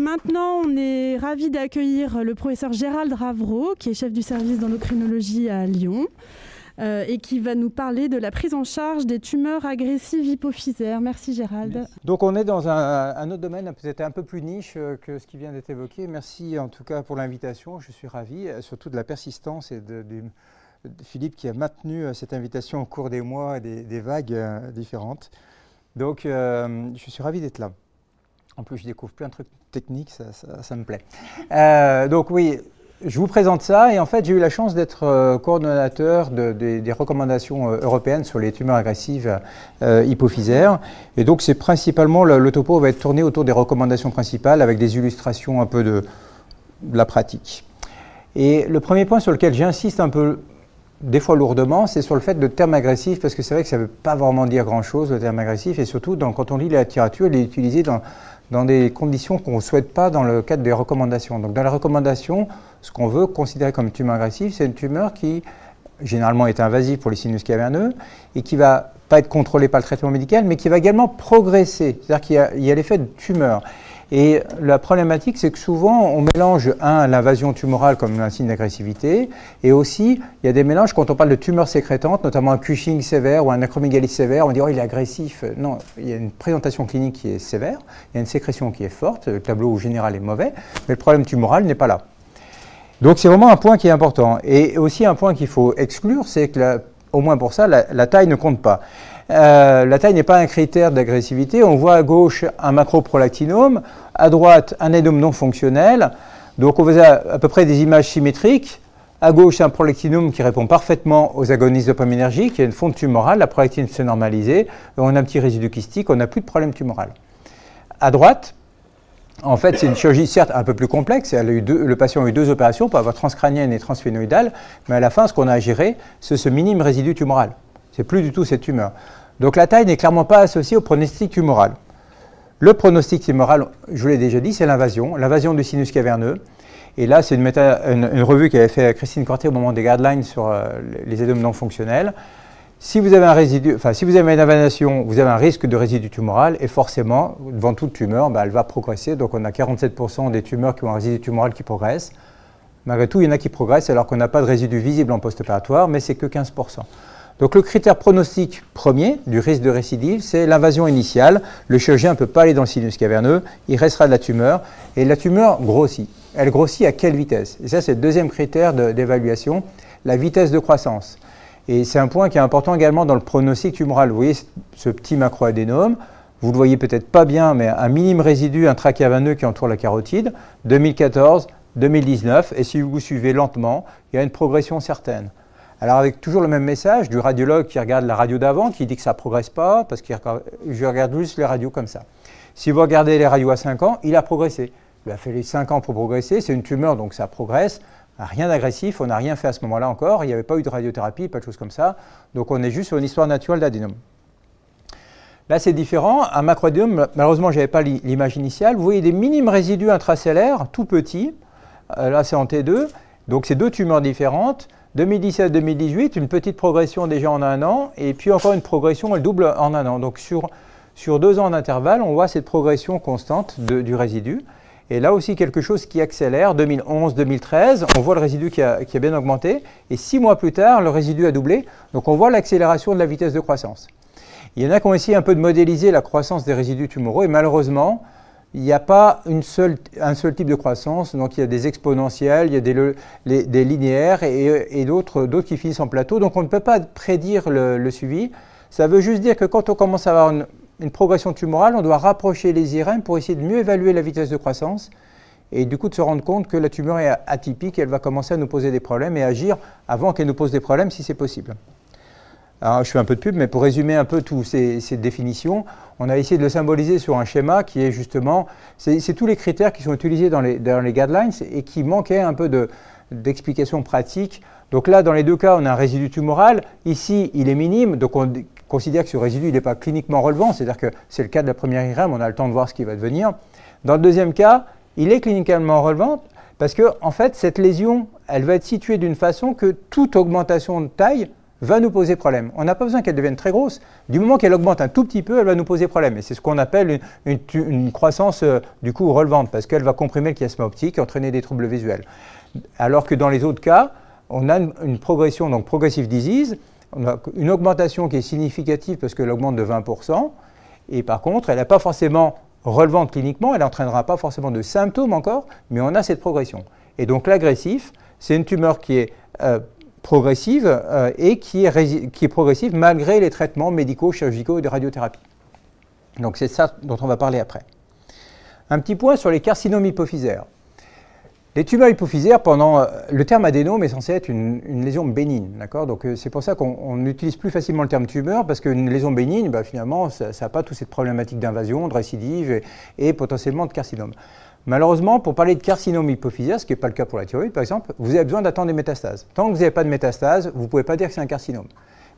Maintenant, on est ravis d'accueillir le professeur Gérald Ravreau, qui est chef du service d'endocrinologie à Lyon, et qui va nous parler de la prise en charge des tumeurs agressives hypophysaires. Merci Gérald. Merci. Donc on est dans un autre domaine, peut-être un peu plus niche que ce qui vient d'être évoqué. Merci en tout cas pour l'invitation, je suis ravi, surtout de la persistance et de Philippe qui a maintenu cette invitation au cours des mois et des vagues différentes. Donc je suis ravi d'être là. En plus, je découvre plein de trucs techniques, ça me plaît. Donc oui, je vous présente ça et en fait, j'ai eu la chance d'être coordonnateur des recommandations européennes sur les tumeurs agressives hypophysaires. Et donc, c'est principalement, le topo va être tourné autour des recommandations principales avec des illustrations un peu de la pratique. Et le premier point sur lequel j'insiste un peu, des fois lourdement, c'est sur le fait de terme agressif, parce que c'est vrai que ça ne veut pas vraiment dire grand-chose, le terme agressif, et surtout, quand on lit la littérature, il est utilisé dans des conditions qu'on ne souhaite pas dans le cadre des recommandations. Donc dans la recommandation, ce qu'on veut considérer comme tumeur agressive, c'est une tumeur qui généralement est invasive pour les sinus caverneux et qui ne va pas être contrôlée par le traitement médical, mais qui va également progresser, c'est-à-dire qu'il y a l'effet de tumeur. Et la problématique, c'est que souvent, on mélange, l'invasion tumorale comme un signe d'agressivité, et aussi, il y a des mélanges, quand on parle de tumeurs sécrétantes, notamment un Cushing sévère ou un acromégalie sévère, on dit « oh, il est agressif ». Non, il y a une présentation clinique qui est sévère, il y a une sécrétion qui est forte, le tableau général est mauvais, mais le problème tumoral n'est pas là. Donc c'est vraiment un point qui est important. Et aussi un point qu'il faut exclure, c'est que, au moins pour ça, la taille ne compte pas. La taille n'est pas un critère d'agressivité. On voit à gauche un macroprolactinome, à droite un adénome non fonctionnel. Donc on voit à peu près des images symétriques. À gauche un prolactinome qui répond parfaitement aux agonistes dopaminergiques. Il y a une fonte tumorale, la prolactine s'est normalisée. On a un petit résidu kystique, on n'a plus de problème tumoral. À droite, en fait, c'est une chirurgie certes un peu plus complexe. Le patient a eu 2 opérations pour avoir transcrânienne et transphénoïdale. Mais à la fin, ce qu'on a à gérer, c'est ce minime résidu tumoral. Ce n'est plus du tout cette tumeur. Donc la taille n'est clairement pas associée au pronostic tumoral. Le pronostic tumoral, je vous l'ai déjà dit, c'est l'invasion du sinus caverneux. Et là, c'est une revue qu'avait fait Christine Corté au moment des guidelines sur les adénomes non fonctionnels. Si vous avez si vous avez une invasion, vous avez un risque de résidu tumoral et forcément, devant toute tumeur, elle va progresser. Donc on a 47% des tumeurs qui ont un résidu tumoral qui progresse. Malgré tout, il y en a qui progressent alors qu'on n'a pas de résidu visible en post-opératoire, mais c'est que 15%. Donc le critère pronostic premier du risque de récidive, c'est l'invasion initiale. Le chirurgien ne peut pas aller dans le sinus caverneux, il restera de la tumeur, et la tumeur grossit. Elle grossit à quelle vitesse? Et ça, c'est le deuxième critère d'évaluation, la vitesse de croissance. Et c'est un point qui est important également dans le pronostic tumoral. Vous voyez ce petit macroadénome, vous ne le voyez peut-être pas bien, mais un minime résidu intracaverneux qui entoure la carotide, 2014, 2019, et si vous suivez lentement, il y a une progression certaine. Alors avec toujours le même message du radiologue qui regarde la radio d'avant, qui dit que ça ne progresse pas, parce que je regarde juste les radios comme ça. Si vous regardez les radios à 5 ans, il a progressé. Il a fait les 5 ans pour progresser, c'est une tumeur, donc ça progresse. Rien d'agressif, on n'a rien fait à ce moment-là encore, il n'y avait pas eu de radiothérapie, pas de choses comme ça. Donc on est juste sur une histoire naturelle d'adénome. Là c'est différent, un macroadénome, malheureusement je n'avais pas l'image initiale, vous voyez des minimes résidus intracellaires, tout petits, là c'est en T2, donc c'est 2 tumeurs différentes. 2017-2018, une petite progression déjà en 1 an, et puis encore une progression, elle double en 1 an. Donc sur 2 ans d'intervalle, on voit cette progression constante du résidu. Et là aussi quelque chose qui accélère, 2011-2013, on voit le résidu qui a bien augmenté, et 6 mois plus tard, le résidu a doublé. Donc on voit l'accélération de la vitesse de croissance. Il y en a qui ont essayé un peu de modéliser la croissance des résidus tumoraux, et malheureusement, il n'y a pas un seul type de croissance, donc il y a des exponentielles, il y a des linéaires et d'autres qui finissent en plateau. Donc on ne peut pas prédire le suivi. Ça veut juste dire que quand on commence à avoir une progression tumorale, on doit rapprocher les IRM pour essayer de mieux évaluer la vitesse de croissance et du coup de se rendre compte que la tumeur est atypique et elle va commencer à nous poser des problèmes et agir avant qu'elle nous pose des problèmes si c'est possible. Alors, je fais un peu de pub, mais pour résumer un peu toutes ces définitions, on a essayé de le symboliser sur un schéma qui est justement, c'est tous les critères qui sont utilisés dans les guidelines et qui manquaient un peu d'explications pratiques. Donc là, dans les 2 cas, on a un résidu tumoral. Ici, il est minime, donc on considère que ce résidu n'est pas cliniquement relevant, c'est-à-dire que c'est le cas de la première IRM, on a le temps de voir ce qui va devenir. Dans le deuxième cas, il est cliniquement relevant parce que, en fait, cette lésion, elle va être située d'une façon que toute augmentation de taille va nous poser problème. On n'a pas besoin qu'elle devienne très grosse. Du moment qu'elle augmente un tout petit peu, elle va nous poser problème. Et c'est ce qu'on appelle une croissance du coup relevante, parce qu'elle va comprimer le chiasme optique et entraîner des troubles visuels. Alors que dans les autres cas, on a une progression, donc progressive disease, on a une augmentation qui est significative parce qu'elle augmente de 20%, et par contre, elle n'est pas forcément relevante cliniquement, elle n'entraînera pas forcément de symptômes encore, mais on a cette progression. Et donc l'agressif, c'est une tumeur qui est progressive et qui est progressive malgré les traitements médicaux, chirurgicaux et de radiothérapie. Donc c'est ça dont on va parler après. Un petit point sur les carcinomes hypophysaires. Les tumeurs hypophysaires, le terme adénome est censé être une lésion bénigne, d'accord? Donc c'est pour ça qu'on utilise plus facilement le terme tumeur, parce qu'une lésion bénigne, finalement, ça n'a pas toute cette problématique d'invasion, de récidive et potentiellement de carcinome. Malheureusement, pour parler de carcinome hypophysaire, ce qui n'est pas le cas pour la thyroïde par exemple, vous avez besoin d'attendre des métastases. Tant que vous n'avez pas de métastases, vous ne pouvez pas dire que c'est un carcinome.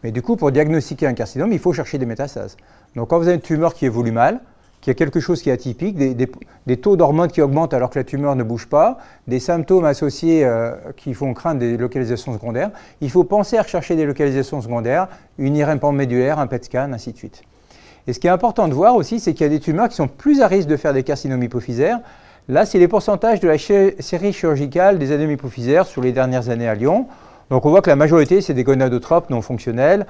Mais du coup, pour diagnostiquer un carcinome, il faut chercher des métastases. Donc quand vous avez une tumeur qui évolue mal, qu'il y a quelque chose qui est atypique, des taux d'hormones qui augmentent alors que la tumeur ne bouge pas, des symptômes associés qui font craindre des localisations secondaires, il faut penser à rechercher des localisations secondaires, une IRM médulaire, un PET scan, ainsi de suite. Et ce qui est important de voir aussi, c'est qu'il y a des tumeurs qui sont plus à risque de faire des carcinomes hypophysaires. Là, c'est les pourcentages de la série chirurgicale des adénomes hypophysaires sur les dernières années à Lyon. Donc on voit que la majorité, c'est des gonadotropes non fonctionnels,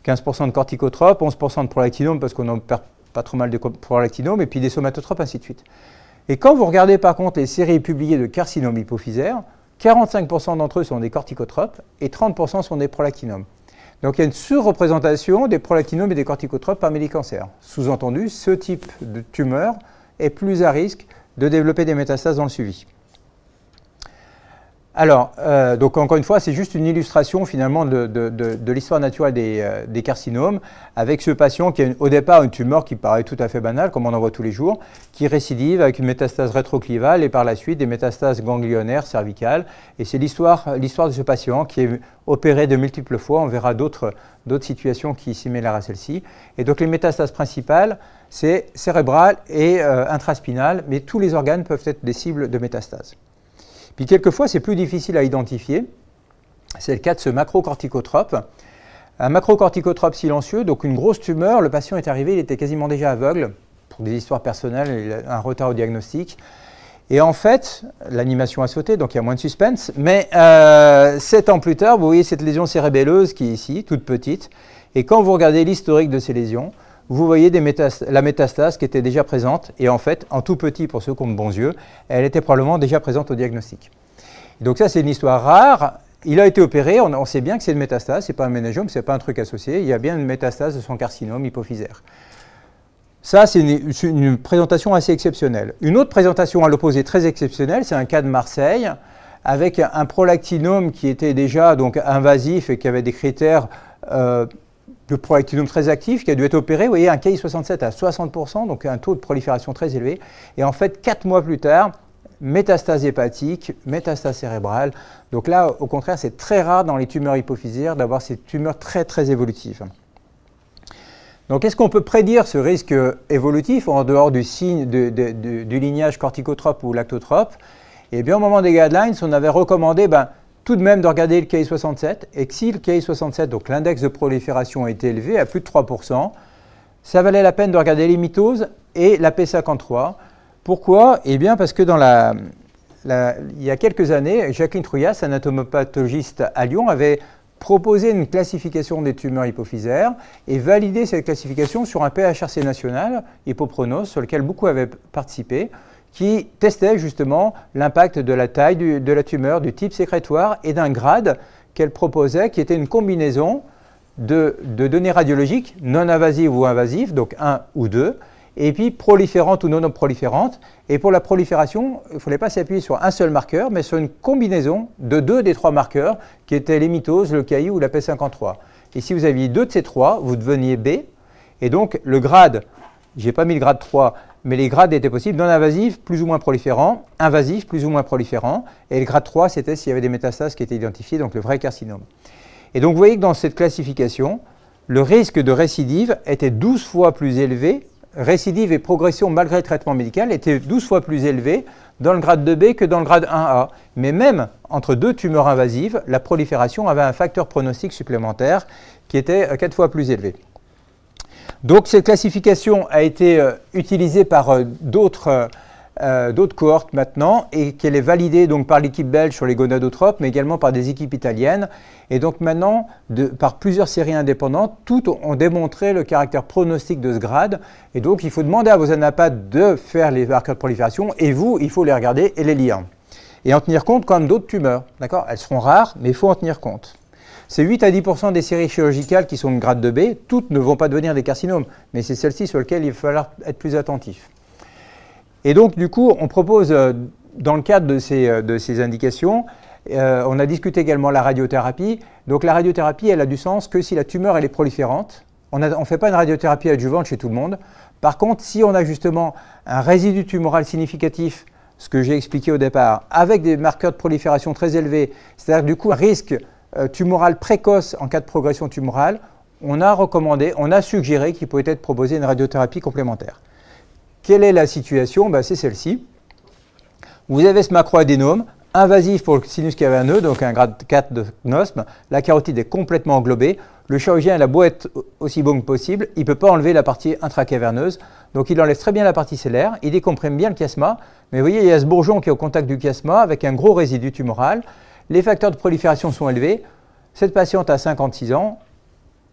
15% de corticotropes, 11% de prolactinome parce qu'on en perd pas trop mal de prolactinome, et puis des somatotropes, ainsi de suite. Et quand vous regardez par contre les séries publiées de carcinomes hypophysaires, 45% d'entre eux sont des corticotropes et 30% sont des prolactinomes. Donc il y a une surreprésentation des prolactinomes et des corticotropes parmi les cancers. Sous-entendu, ce type de tumeur est plus à risque de développer des métastases dans le suivi. Alors, donc encore une fois, c'est juste une illustration finalement de l'histoire naturelle des carcinomes, avec ce patient qui a au départ une tumeur qui paraît tout à fait banale, comme on en voit tous les jours, qui récidive avec une métastase rétroclivale et par la suite des métastases ganglionnaires cervicales. Et c'est l'histoire de ce patient qui est opéré de multiples fois. On verra d'autres situations qui s'y mêlent à celle-ci. Et donc les métastases principales, c'est cérébrales et intraspinales, mais tous les organes peuvent être des cibles de métastases. Puis quelquefois, c'est plus difficile à identifier. C'est le cas de ce macrocorticotrope. Un macrocorticotrope silencieux, donc une grosse tumeur. Le patient est arrivé, il était quasiment déjà aveugle. Pour des histoires personnelles, il a un retard au diagnostic. Et en fait, l'animation a sauté, donc il y a moins de suspense. Mais 7 ans plus tard, vous voyez cette lésion cérébelleuse qui est ici, toute petite. Et quand vous regardez l'historique de ces lésions, vous voyez la métastase qui était déjà présente, et en fait, en tout petit pour ceux qui ont de bons yeux, elle était probablement déjà présente au diagnostic. Donc ça, c'est une histoire rare. Il a été opéré, on sait bien que c'est une métastase, ce n'est pas un méningiome, ce n'est pas un truc associé, il y a bien une métastase de son carcinome hypophysaire. Ça, c'est une présentation assez exceptionnelle. Une autre présentation à l'opposé très exceptionnelle, c'est un cas de Marseille, avec un prolactinome qui était déjà donc, invasif et qui avait des critères de prolactinome très actif, qui a dû être opéré. Vous voyez, un Ki67 à 60%, donc un taux de prolifération très élevé. Et en fait, 4 mois plus tard, métastase hépatique, métastase cérébrale. Donc là, au contraire, c'est très rare dans les tumeurs hypophysaires d'avoir ces tumeurs très, très évolutives. Donc, est-ce qu'on peut prédire ce risque évolutif en dehors du signe du lignage corticotrope ou lactotrope? Eh bien, au moment des guidelines, on avait recommandé tout de même de regarder le Ki67, et que si le Ki67, donc l'index de prolifération, était élevé à plus de 3%, ça valait la peine de regarder les mitoses et la P53. Pourquoi? Eh bien parce que il y a quelques années, Jacqueline Trouillas, anatomopathologiste à Lyon, avait proposé une classification des tumeurs hypophysaires et validé cette classification sur un PHRC national, Hippopronos, sur lequel beaucoup avaient participé, qui testait justement l'impact de la taille de la tumeur, du type sécrétoire et d'un grade qu'elle proposait, qui était une combinaison de données radiologiques non invasives ou invasives, donc 1 ou 2, et puis proliférantes ou non proliférantes. Et pour la prolifération, il ne fallait pas s'appuyer sur un seul marqueur, mais sur une combinaison de 2 des 3 marqueurs, qui étaient les mitoses, le KI ou la P53. Et si vous aviez 2 de ces 3, vous deveniez B, et donc le grade, je n'ai pas mis le grade 3, mais les grades étaient possibles, non invasifs, plus ou moins proliférants, invasifs, plus ou moins proliférants, et le grade 3, c'était s'il y avait des métastases qui étaient identifiées, donc le vrai carcinome. Et donc vous voyez que dans cette classification, le risque de récidive était 12 fois plus élevé récidive et progression malgré le traitement médical était 12 fois plus élevée dans le grade 2B que dans le grade 1A. Mais même entre deux tumeurs invasives, la prolifération avait un facteur pronostic supplémentaire qui était 4 fois plus élevé. Donc cette classification a été utilisée par d'autres cohortes maintenant et qu'elle est validée donc par l'équipe belge sur les gonadotropes, mais également par des équipes italiennes. Et donc maintenant, par plusieurs séries indépendantes, toutes ont démontré le caractère pronostique de ce grade. Et donc il faut demander à vos anapathes de faire les marqueurs de prolifération et vous, il faut les regarder et les lire. Et en tenir compte comme d'autres tumeurs. D'accord ? Elles seront rares, mais il faut en tenir compte. C'est 8 à 10% des séries chirurgicales qui sont de grade 2B. Toutes ne vont pas devenir des carcinomes, mais c'est celles-ci sur lesquelles il va falloir être plus attentif. Et donc, du coup, on propose, dans le cadre de ces indications, on a discuté également la radiothérapie. Donc, la radiothérapie, elle a du sens que si la tumeur, elle est proliférante. On ne fait pas une radiothérapie adjuvante chez tout le monde. Par contre, si on a justement un résidu tumoral significatif, ce que j'ai expliqué au départ, avec des marqueurs de prolifération très élevés, c'est-à-dire du coup un risque tumoral précoce en cas de progression tumorale, on a suggéré qu'il pouvait être proposé une radiothérapie complémentaire. Quelle est la situation? C'est celle-ci. Vous avez ce macroadénome invasif pour le sinus caverneux, donc un grade 4 de gnosme. La carotide est complètement englobée. Le chirurgien a beau être aussi bon que possible, il ne peut pas enlever la partie intracaverneuse. Donc il enlève très bien la partie cellaire, il décomprime bien le chiasma. Mais vous voyez, il y a ce bourgeon qui est au contact du chiasma avec un gros résidu tumoral. Les facteurs de prolifération sont élevés. Cette patiente a 56 ans.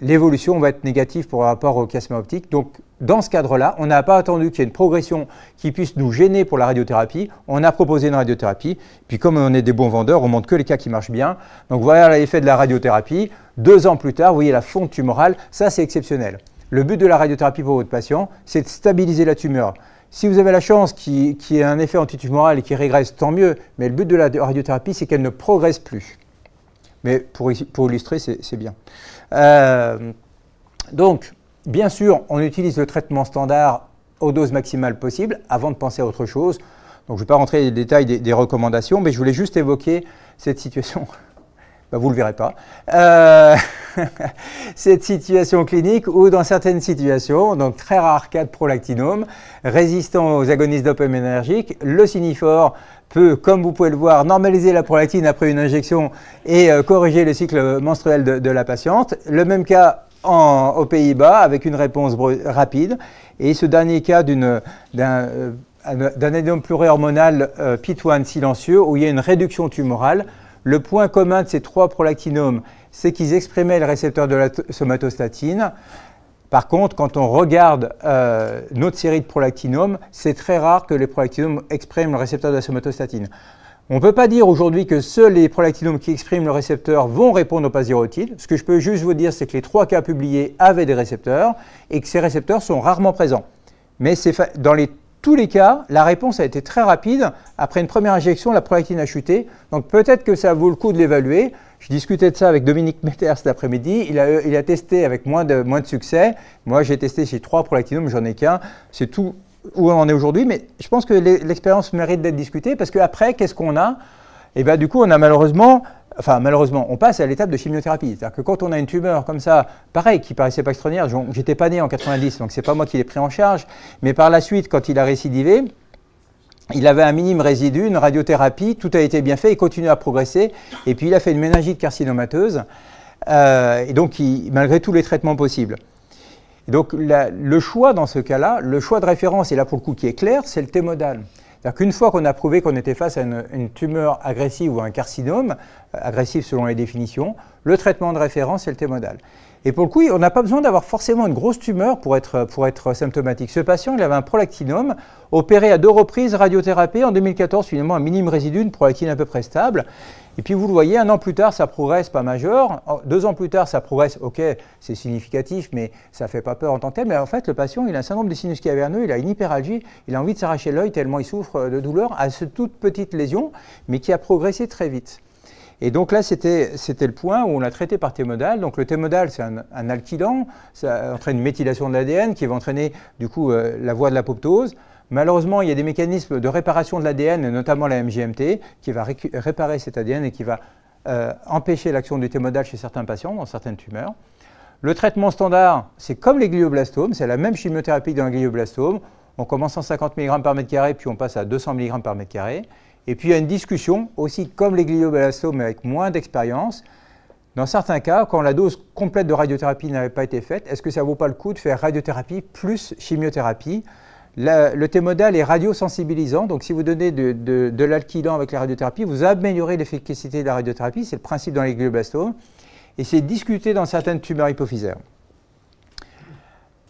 L'évolution va être négative par rapport au chiasma optique. Donc, dans ce cadre-là, on n'a pas attendu qu'il y ait une progression qui puisse nous gêner pour la radiothérapie. On a proposé une radiothérapie. Puis, comme on est des bons vendeurs, on montre que les cas qui marchent bien. Donc, voilà l'effet de la radiothérapie. 2 ans plus tard, vous voyez la fonte tumorale. Ça, c'est exceptionnel. Le but de la radiothérapie pour votre patient, c'est de stabiliser la tumeur. Si vous avez la chance qu'il y ait un effet antitumoral et qu'il régresse, tant mieux. Mais le but de la radiothérapie, c'est qu'elle ne progresse plus. Mais pour illustrer, c'est bien. Donc, bien sûr, on utilise le traitement standard aux doses maximales possibles avant de penser à autre chose. Donc, je ne vais pas rentrer dans les détails des recommandations, mais je voulais juste évoquer cette situation. Vous ne le verrez pas. Cette situation clinique où, dans certaines situations, donc très rare cas de prolactinome, résistant aux agonistes dopaminergiques, le Signifor peut, comme vous pouvez le voir, normaliser la prolactine après une injection et corriger le cycle menstruel de la patiente. Le même cas aux Pays-Bas avec une réponse rapide. Et ce dernier cas d'un adénome plurihormonal PIT1 silencieux où il y a une réduction tumorale. Le point commun de ces 3 prolactinomes, c'est qu'ils exprimaient le récepteur de la somatostatine. Par contre, quand on regarde notre série de prolactinomes, c'est très rare que les prolactinomes expriment le récepteur de la somatostatine. On ne peut pas dire aujourd'hui que seuls les prolactinomes qui expriment le récepteur vont répondre aux pasirotides. Ce que je peux juste vous dire, c'est que les 3 cas publiés avaient des récepteurs et que ces récepteurs sont rarement présents. Mais dans tous les cas, la réponse a été très rapide. Après une première injection, la prolactine a chuté. Donc peut-être que ça vaut le coup de l'évaluer. Je discutais de ça avec Dominique Metter cet après-midi. Il a testé avec moins de succès. Moi, j'ai testé chez 3 prolactinomes, j'en ai qu'un. C'est tout où on en est aujourd'hui. Mais je pense que l'expérience mérite d'être discutée parce qu'après, qu'est-ce qu'on a? Et bien, du coup, on a malheureusement, on passe à l'étape de chimiothérapie. C'est-à-dire que quand on a une tumeur comme ça, pareil, qui paraissait pas extraordinaire, j'étais pas né en 90, donc c'est pas moi qui l'ai pris en charge, mais par la suite, quand il a récidivé, il avait un minime résidu, une radiothérapie, tout a été bien fait, il continue à progresser, et puis il a fait une méningite carcinomateuse, et donc malgré tous les traitements possibles. Et donc le choix dans ce cas-là, le choix de référence, et là pour le coup qui est clair, c'est le T-modal. C'est-à-dire qu'une fois qu'on a prouvé qu'on était face à une tumeur agressive ou un carcinome, agressif selon les définitions, le traitement de référence, c'est le T-modal. Et pour le coup, on n'a pas besoin d'avoir forcément une grosse tumeur pour être symptomatique. Ce patient, il avait un prolactinome, opéré à 2 reprises, radiothérapie. En 2014, finalement, un minime résidu, une prolactine à peu près stable. Et puis, vous le voyez, 1 an plus tard, ça progresse pas majeur. 2 ans plus tard, ça progresse, ok, c'est significatif, mais ça ne fait pas peur en tant que tel. Mais en fait, le patient, il a un syndrome du sinus caverneux, il a une hyperalgie, il a envie de s'arracher l'œil tellement il souffre de douleur à cette toute petite lésion, mais qui a progressé très vite. Et donc là, c'était le point où on l'a traité par T-modal. Donc le T-modal, c'est un alkylant, ça entraîne une méthylation de l'ADN qui va entraîner du coup la voie de l'apoptose. Malheureusement, il y a des mécanismes de réparation de l'ADN, notamment la MGMT, qui va réparer cet ADN et qui va empêcher l'action du T-modal chez certains patients, dans certaines tumeurs. Le traitement standard, c'est comme les glioblastomes, c'est la même chimiothérapie que dans le glioblastome. On commence en 50 mg par mètre carré, puis on passe à 200 mg par mètre carré. Et puis il y a une discussion, aussi comme les glioblastomes, mais avec moins d'expérience. Dans certains cas, quand la dose complète de radiothérapie n'avait pas été faite, est-ce que ça ne vaut pas le coup de faire radiothérapie plus chimiothérapie? Le T-modal est radiosensibilisant, donc si vous donnez de l'alkylan avec la radiothérapie, vous améliorez l'efficacité de la radiothérapie, c'est le principe dans les glioblastomes, et c'est discuté dans certaines tumeurs hypophysaires.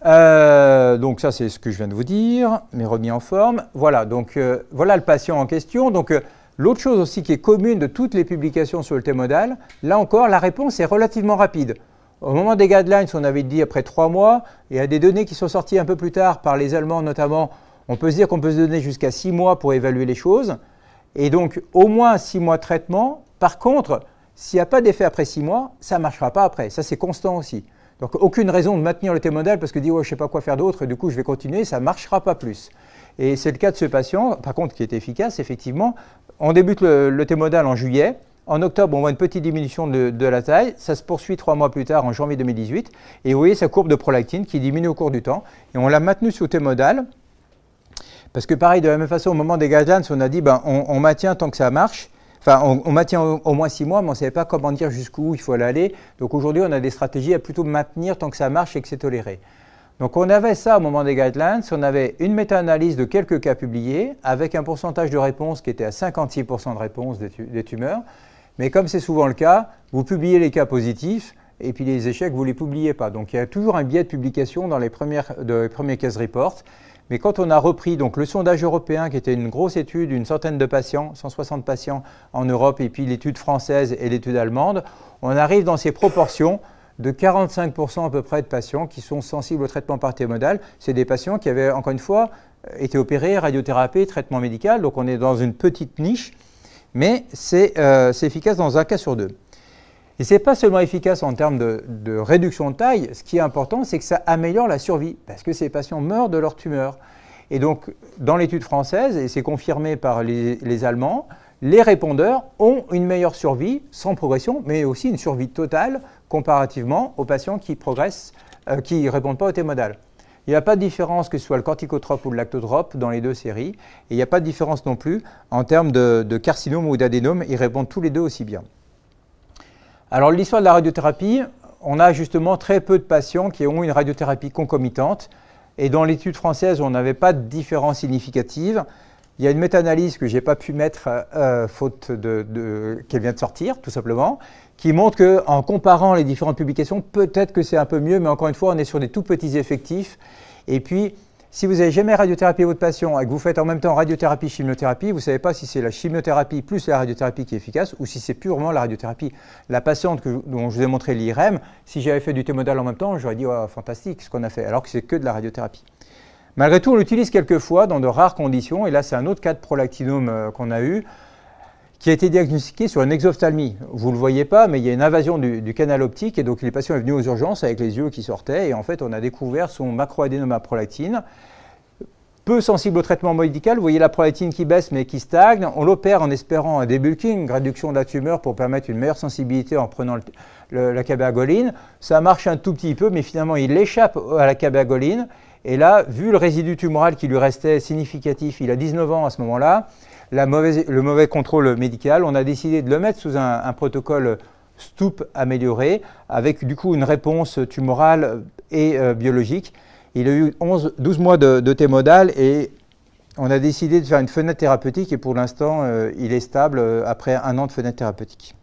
Donc ça c'est ce que je viens de vous dire, mais remis en forme. Voilà, donc voilà le patient en question. Donc l'autre chose aussi qui est commune de toutes les publications sur le T-modal, là encore la réponse est relativement rapide. Au moment des guidelines, on avait dit après 3 mois, il y a des données qui sont sorties un peu plus tard par les Allemands notamment, on peut se dire qu'on peut se donner jusqu'à 6 mois pour évaluer les choses, et donc au moins 6 mois de traitement. Par contre, s'il n'y a pas d'effet après 6 mois, ça ne marchera pas après, ça c'est constant aussi. Donc aucune raison de maintenir le T-modal parce que dit ouais, je ne sais pas quoi faire d'autre, et du coup je vais continuer, ça ne marchera pas plus. Et c'est le cas de ce patient, par contre qui est efficace, effectivement. On débute le T-modal en juillet. En octobre, on voit une petite diminution de la taille. Ça se poursuit 3 mois plus tard, en janvier 2018. Et vous voyez sa courbe de prolactine qui diminue au cours du temps. Et on l'a maintenu sous T-modal. Parce que pareil, de la même façon, au moment des guidelines, on a dit ben, on maintient tant que ça marche. Enfin, on maintient au moins 6 mois, mais on ne savait pas comment dire jusqu'où il faut aller. Donc aujourd'hui, on a des stratégies à plutôt maintenir tant que ça marche et que c'est toléré. Donc on avait ça au moment des guidelines, on avait une méta-analyse de quelques cas publiés avec un pourcentage de réponse qui était à 56% de réponse des tumeurs. Mais comme c'est souvent le cas, vous publiez les cas positifs et puis les échecs, vous ne les publiez pas. Donc il y a toujours un biais de publication dans les premiers case reports. Mais quand on a repris donc, le sondage européen qui était une grosse étude, une centaine de patients, 160 patients en Europe, et puis l'étude française et l'étude allemande, on arrive dans ces proportions de 45% à peu près de patients qui sont sensibles au traitement par T-modal. C'est des patients qui avaient, encore une fois, été opérés, radiothérapie, traitement médical. Donc on est dans une petite niche, mais c'est efficace dans un cas sur 2. Et ce n'est pas seulement efficace en termes de réduction de taille. Ce qui est important, c'est que ça améliore la survie, parce que ces patients meurent de leur tumeur. Et donc, dans l'étude française, et c'est confirmé par les Allemands, les répondeurs ont une meilleure survie, sans progression, mais aussi une survie totale comparativement aux patients qui progressent, qui ne répondent pas au T-modal. Il n'y a pas de différence que ce soit le corticotrope ou le lactotrope dans les deux séries, et il n'y a pas de différence non plus en termes de carcinome ou d'adénome, ils répondent tous les deux aussi bien. Alors l'histoire de la radiothérapie, on a justement très peu de patients qui ont une radiothérapie concomitante, et dans l'étude française, on n'avait pas de différence significative. Il y a une méta-analyse que je n'ai pas pu mettre, faute qu'elle vient de sortir, tout simplement, qui montre qu'en comparant les différentes publications, peut-être que c'est un peu mieux, mais encore une fois, on est sur des tout petits effectifs. Et puis, si vous n'avez jamais radiothérapie votre patient et que vous faites en même temps radiothérapie, chimiothérapie, vous ne savez pas si c'est la chimiothérapie plus la radiothérapie qui est efficace ou si c'est purement la radiothérapie. La patiente dont je vous ai montré l'IRM, si j'avais fait du T-modal en même temps, j'aurais dit oh, fantastique ce qu'on a fait, alors que c'est que de la radiothérapie. Malgré tout, on l'utilise quelquefois dans de rares conditions, et là c'est un autre cas de prolactinome qu'on a eu, qui a été diagnostiqué sur une exophtalmie. Vous ne le voyez pas, mais il y a une invasion du canal optique, et donc les patients sont venus aux urgences avec les yeux qui sortaient, et en fait on a découvert son macroadénome prolactine, peu sensible au traitement médical. Vous voyez la prolactine qui baisse mais qui stagne. On l'opère en espérant un débulking, une réduction de la tumeur pour permettre une meilleure sensibilité en prenant la cabergoline. Ça marche un tout petit peu, mais finalement il échappe à la cabergoline. Et là, vu le résidu tumoral qui lui restait significatif, il a 19 ans à ce moment-là, le mauvais contrôle médical, on a décidé de le mettre sous un protocole STOOP amélioré, avec du coup une réponse tumorale et biologique. Il a eu 12 mois de T-modal et on a décidé de faire une fenêtre thérapeutique et pour l'instant, il est stable après 1 an de fenêtre thérapeutique.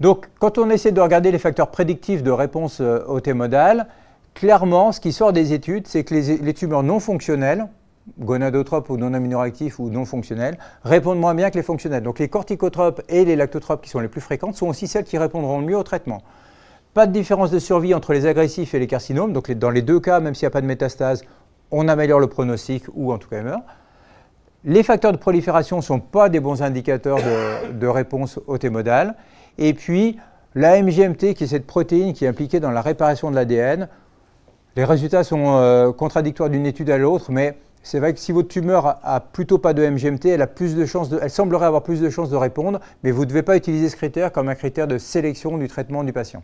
Donc, quand on essaie de regarder les facteurs prédictifs de réponse au T-modal, clairement, ce qui sort des études, c'est que les tumeurs non fonctionnelles, gonadotropes ou non aminoréactifs ou non fonctionnels, répondent moins bien que les fonctionnels. Donc les corticotropes et les lactotropes qui sont les plus fréquentes sont aussi celles qui répondront le mieux au traitement. Pas de différence de survie entre les agressifs et les carcinomes, donc dans les deux cas, même s'il n'y a pas de métastase, on améliore le pronostic ou en tout cas il meurt. Les facteurs de prolifération ne sont pas des bons indicateurs de réponse au T-modal. Et puis la MGMT, qui est cette protéine qui est impliquée dans la réparation de l'ADN, les résultats sont contradictoires d'une étude à l'autre, mais c'est vrai que si votre tumeur a plutôt pas de MGMT, elle semblerait avoir plus de chances de répondre, mais vous ne devez pas utiliser ce critère comme un critère de sélection du traitement du patient.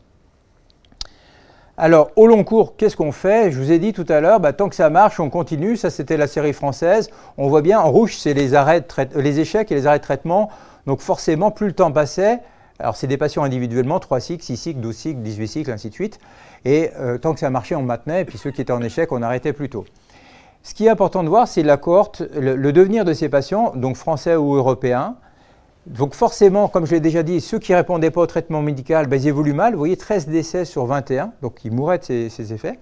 Alors, au long cours, qu'est-ce qu'on fait? Je vous ai dit tout à l'heure, tant que ça marche, on continue. Ça, c'était la série française. On voit bien, en rouge, c'est les échecs et les arrêts de traitement. Donc, forcément, plus le temps passait, alors c'est des patients individuellement, 3 cycles, 6 cycles, 12 cycles, 18 cycles, ainsi de suite. Et tant que ça marchait, on maintenait. Et puis, ceux qui étaient en échec, on arrêtait plus tôt. Ce qui est important de voir, c'est la cohorte, le devenir de ces patients, donc français ou européens. Donc forcément, comme je l'ai déjà dit, ceux qui ne répondaient pas au traitement médical, ils évoluent mal. Vous voyez, 13 décès sur 21, donc ils mouraient de ces effets.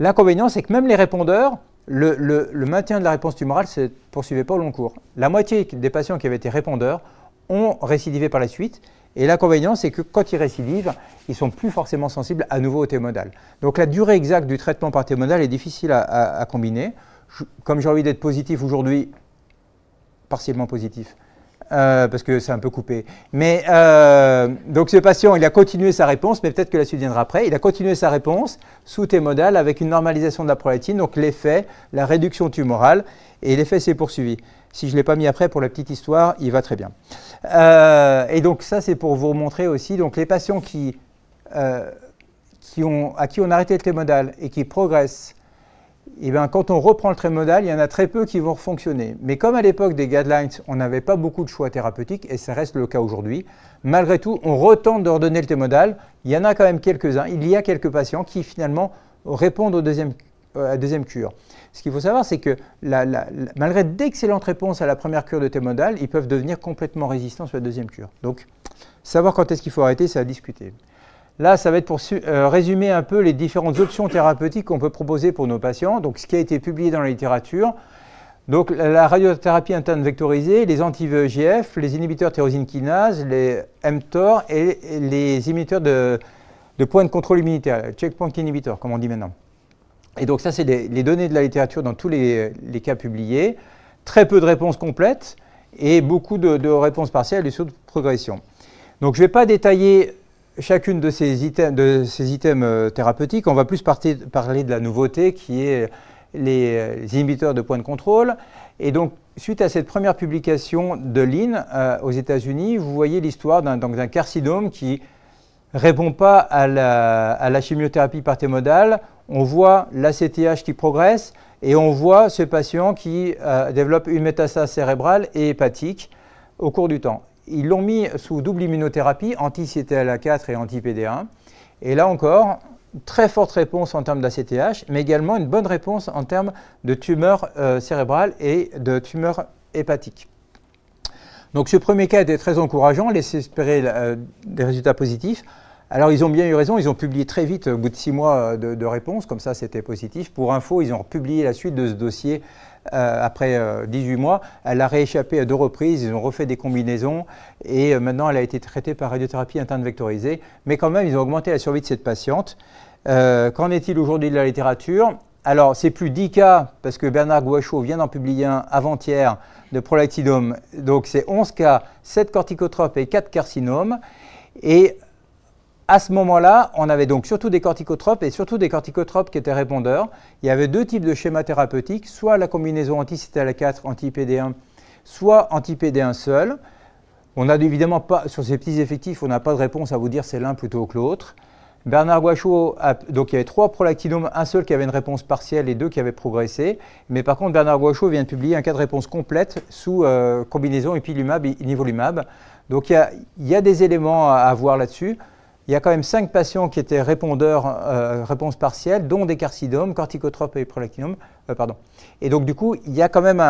L'inconvénient, c'est que même les répondeurs, le maintien de la réponse tumorale ne se poursuivait pas au long cours. La moitié des patients qui avaient été répondeurs ont récidivé par la suite. Et l'inconvénient, c'est que quand ils récidivent, ils ne sont plus forcément sensibles à nouveau au T-modal. Donc la durée exacte du traitement par T-modal est difficile à combiner. Comme j'ai envie d'être positif aujourd'hui, partiellement positif, parce que c'est un peu coupé. Mais donc ce patient, il a continué sa réponse, mais peut-être que la suite viendra après. Il a continué sa réponse sous T-modal avec une normalisation de la prolactine, donc l'effet, la réduction tumorale, et l'effet s'est poursuivi. Si je ne l'ai pas mis après, pour la petite histoire, il va très bien. Et donc ça, c'est pour vous montrer aussi donc, les patients à qui on a arrêté le T-modal et qui progressent. Et bien, quand on reprend le T-modal, il y en a très peu qui vont fonctionner. Mais comme à l'époque des guidelines, on n'avait pas beaucoup de choix thérapeutiques, et ça reste le cas aujourd'hui, malgré tout, on retente de redonner le T-modal. Il y en a quand même quelques-uns. Il y a quelques patients qui finalement répondent à la deuxième cure. Ce qu'il faut savoir, c'est que malgré d'excellentes réponses à la première cure de T-modal, ils peuvent devenir complètement résistants sur la deuxième cure. Donc, savoir quand est-ce qu'il faut arrêter, c'est à discuter. Là, ça va être pour résumer un peu les différentes options thérapeutiques qu'on peut proposer pour nos patients. Donc, ce qui a été publié dans la littérature. Donc, la radiothérapie interne vectorisée, les anti-VEGF, les inhibiteurs tyrosine kinase, les mTOR et les inhibiteurs de points de contrôle immunitaire, checkpoint inhibitor, comme on dit maintenant. Et donc, ça, c'est les données de la littérature dans tous les cas publiés. Très peu de réponses complètes et beaucoup de réponses partielles et surtout de progression. Donc, je ne vais pas détailler chacune de ces items thérapeutiques. On va plus parler de la nouveauté qui est les inhibiteurs de points de contrôle. Et donc, suite à cette première publication de Lin aux États-Unis, vous voyez l'histoire d'un carcinome qui ne répond pas à la chimiothérapie par T-modal. On voit l'ACTH qui progresse et on voit ce patient qui développe une métastase cérébrale et hépatique au cours du temps. Ils l'ont mis sous double immunothérapie, anti-CTLA4 et anti-PD1. Et là encore, très forte réponse en termes d'ACTH, mais également une bonne réponse en termes de tumeurs cérébrales et de tumeurs hépatiques. Donc ce premier cas était très encourageant, laissait espérer des résultats positifs. Alors ils ont bien eu raison, ils ont publié très vite, au bout de 6 mois de réponse, comme ça c'était positif. Pour info, ils ont publié la suite de ce dossier après 18 mois. Elle a rééchappé à 2 reprises, ils ont refait des combinaisons et maintenant elle a été traitée par radiothérapie interne vectorisée. Mais quand même, ils ont augmenté la survie de cette patiente. Qu'en est-il aujourd'hui de la littérature? Alors, c'est plus 10 cas, parce que Bernard Gouachaud vient d'en publier un avant-hier de prolactinome. Donc, c'est 11 cas, 7 corticotropes et 4 carcinomes. Et à ce moment-là, on avait donc surtout des corticotropes et surtout des corticotropes qui étaient répondeurs. Il y avait 2 types de schémas thérapeutiques, soit la combinaison anti-CTLA4, anti-PD1, soit anti-PD1 seul. On n'a évidemment pas, sur ces petits effectifs, on n'a pas de réponse à vous dire c'est l'un plutôt que l'autre. Bernard Gouachaud, donc il y avait 3 prolactinomes, un seul qui avait une réponse partielle et 2 qui avaient progressé. Mais par contre, Bernard Gouachaud vient de publier un cas de réponse complète sous combinaison ipilimumab et nivolumab. Donc il y a des éléments à voir là-dessus. Il y a quand même 5 patients qui étaient répondeurs réponse partielle, dont des carcinomes, corticotropes et prolactinome. Et donc du coup, il y a quand même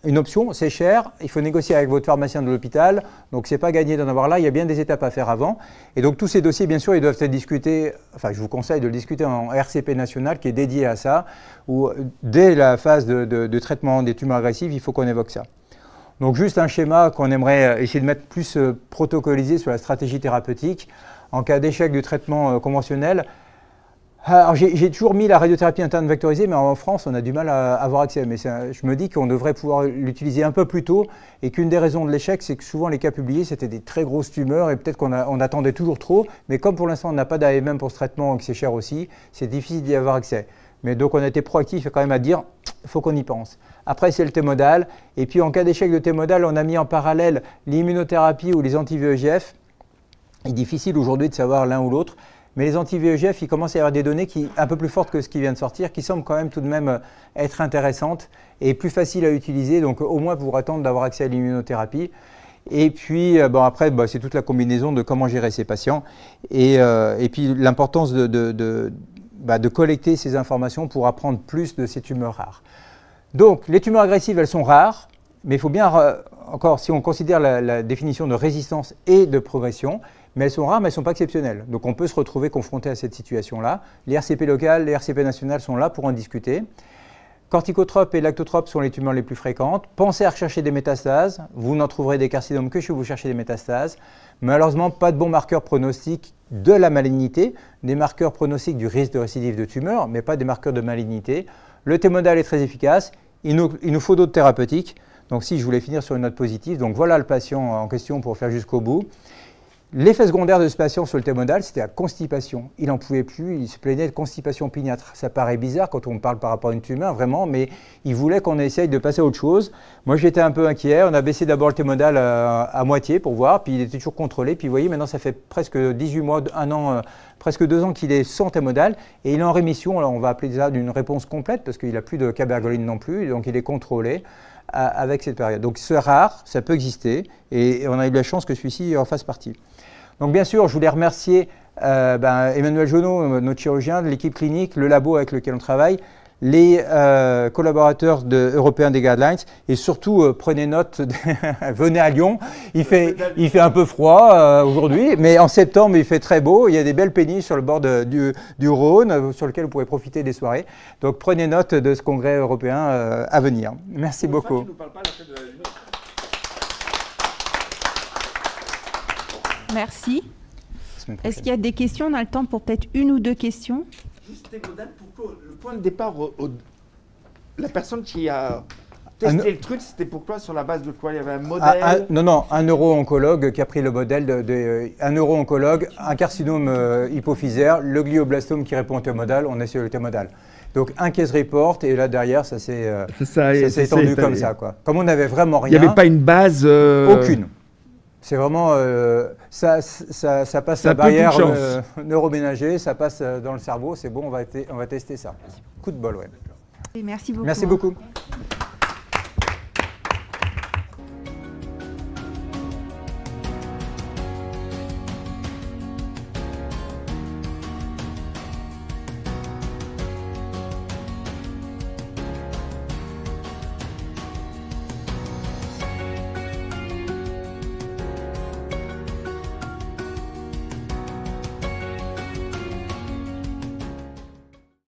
une option, c'est cher, il faut négocier avec votre pharmacien de l'hôpital, donc c'est pas gagné d'en avoir là, il y a bien des étapes à faire avant. Et donc tous ces dossiers, bien sûr, ils doivent être discutés, enfin je vous conseille de le discuter en RCP national qui est dédié à ça, où dès la phase de traitement des tumeurs agressives, il faut qu'on évoque ça. Donc juste un schéma qu'on aimerait essayer de mettre plus protocolisé sur la stratégie thérapeutique. En cas d'échec du traitement conventionnel, alors j'ai toujours mis la radiothérapie interne vectorisée, mais en France, on a du mal à avoir accès. Mais je me dis qu'on devrait pouvoir l'utiliser un peu plus tôt et qu'une des raisons de l'échec, c'est que souvent les cas publiés, c'était des très grosses tumeurs et peut-être qu'on attendait toujours trop. Mais comme pour l'instant, on n'a pas d'AMM pour ce traitement et que c'est cher aussi, c'est difficile d'y avoir accès. Mais donc, on a été proactif quand même à dire, il faut qu'on y pense. Après, c'est le T-modal. Et puis, en cas d'échec de T-modal, on a mis en parallèle l'immunothérapie ou les anti-VEGF. Il est difficile aujourd'hui de savoir l'un ou l'autre, mais les anti-VEGF, il commence à y avoir des données un peu plus fortes que ce qui vient de sortir, qui semblent quand même tout de même être intéressantes et plus faciles à utiliser, donc au moins pour attendre d'avoir accès à l'immunothérapie. Et puis après, c'est toute la combinaison de comment gérer ces patients et puis l'importance de collecter ces informations pour apprendre plus de ces tumeurs rares. Donc, les tumeurs agressives, elles sont rares, mais il faut bien, encore, si on considère la définition de résistance et de progression, mais elles sont rares, mais elles ne sont pas exceptionnelles. Donc, on peut se retrouver confronté à cette situation-là. Les RCP locales, les RCP nationales sont là pour en discuter. Corticotropes et lactotropes sont les tumeurs les plus fréquentes. Pensez à rechercher des métastases. Vous n'en trouverez des carcinomes que si vous cherchez des métastases. Malheureusement, pas de bons marqueurs pronostiques de la malignité, des marqueurs pronostiques du risque de récidive de tumeur, mais pas des marqueurs de malignité. Le T-modal est très efficace. Il nous faut d'autres thérapeutiques. Donc si je voulais finir sur une note positive, donc voilà le patient en question pour faire jusqu'au bout. L'effet secondaire de ce patient sur le T-modal, c'était la constipation. Il n'en pouvait plus, il se plaignait de constipation opiniâtre. Ça paraît bizarre quand on parle par rapport à une tumeur, vraiment, mais il voulait qu'on essaye de passer à autre chose. Moi, j'étais un peu inquiet. On a baissé d'abord le T-modal à moitié pour voir, puis il était toujours contrôlé. Puis vous voyez, maintenant, ça fait presque 18 mois, 1 an, presque 2 ans qu'il est sans T-modal et il est en rémission. Alors, on va appeler ça d'une réponse complète parce qu'il n'a plus de cabergoline non plus, donc il est contrôlé avec cette période. Donc, c'est rare, ça peut exister et on a eu la chance que celui-ci en fasse partie. Donc bien sûr, je voulais remercier Emmanuel Jonot, notre chirurgien, de l'équipe clinique, le labo avec lequel on travaille, les collaborateurs européens des Guidelines et surtout prenez note, venez à Lyon, il fait un peu froid aujourd'hui, mais en septembre il fait très beau, il y a des belles péniches sur le bord du Rhône sur lequel vous pourrez profiter des soirées. Donc prenez note de ce congrès européen à venir. Merci beaucoup. Merci. Est-ce qu'il y a des questions? On a le temps pour peut-être 1 ou 2 questions. Juste pourquoi le point de départ, la personne qui a testé le truc, c'était pourquoi? Sur la base de quoi? Il y avait un modèle? Non, un neuro-oncologue qui a pris le modèle un neuro-oncologue, un carcinome hypophysaire, le glioblastome qui répond au T-modal, on a essayé le T-modal. Donc un case report et là derrière ça s'est étendu comme ça, quoi. Comme on n'avait vraiment rien. Il n'y avait pas une base Aucune. C'est vraiment, ça passe la barrière neuroménager, ça passe dans le cerveau, c'est bon, on va tester ça. Coup de bol, ouais. Et merci beaucoup. Merci beaucoup.